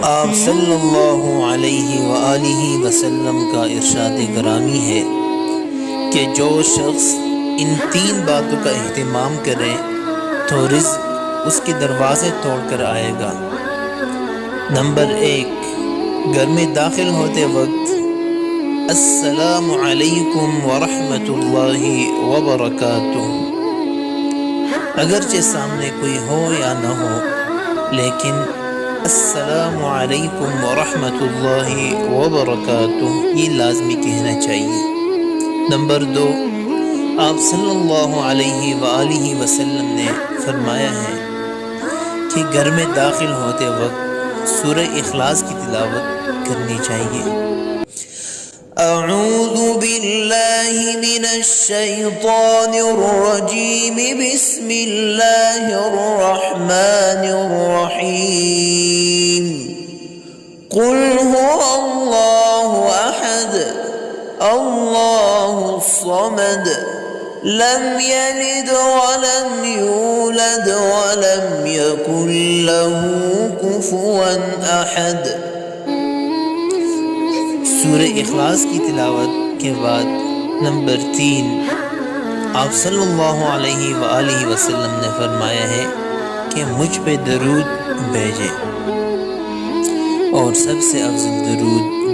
आप सल्लल्लाहु अलैहि वआलिहि वसल्लम का इरशाद ग्रामी है कि जो शख्स इन तीन बातों का एहतिमाम करे तो रिज़्क़ उसके दरवाज़े तोड़ कर आएगा। नंबर 1, घर में दाखिल होते वक्त अस्सलामु अलैकुम व रहमतुल्लाहि व बरकातुहू। अगरचे सामने कोई हो या न हो, लेकिन अस्सलामु अलैकुम व रहमतुल्लाहि व बरकातुहू ये लाजमी कहना चाहिए। नंबर 2, आप सल्लल्लाहु अलैहि वआलिहि वसल्लम ने फरमाया है कि घर में दाखिल होते वक्त सूरह इखलास की तिलावत करनी चाहिए। अऊज़ु बिल्लाहि मिनश शैतानिर रजीम, बिस्मिल्लाहिर रहमानिर रहीम। कुल हुवल्लाहु अहद, अल्लाहुस समद, लम यलिद वलम यूलद वलम यकुल लहू कुफुवन अहद। सूरह इखलास की तिलावत के बाद नंबर 3, आप सल्लल्लाहु अलैहि वआलिहि वसल्लम ने फरमाया है कि मुझ पे दरूद भेजें, और सबसे अफजल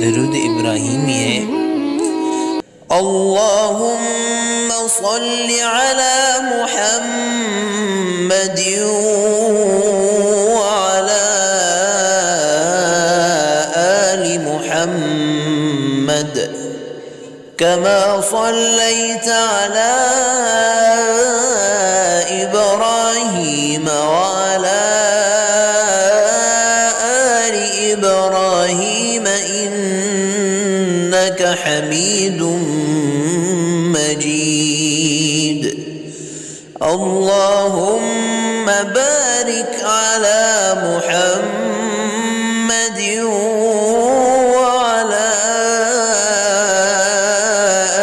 दरूद इब्राहिमी है। अल्लाहुम्मा सल्लि अला मुहम्मद व अला आलि मुहम्मद कमा सल्लैत अला इब्राहीम व अला आलि इब्राहीम इन्नका हमीदुम मजीद। अल्लाहुम्मा बारिक अला मुहम्मद व अला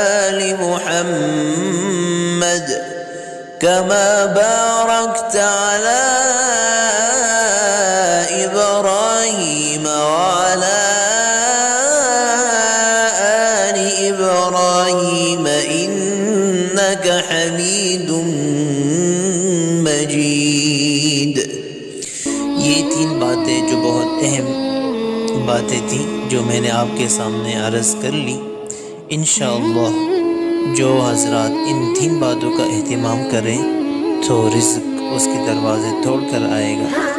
आलि मुहम्मद कमा बारकत अला इब्राहीम व अला आलि इब्राहीम इन्नका हमीदुम मजीद। ये 3 बातें जो बहुत अहम बातें थीं, जो मैंने आपके सामने अर्ज़ कर ली। इंशाअल्लाह जो हज़रात इन 3 बातों का एहतिमाम करें तो रिज़्क़ उसके दरवाज़े तोड़ कर आएगा।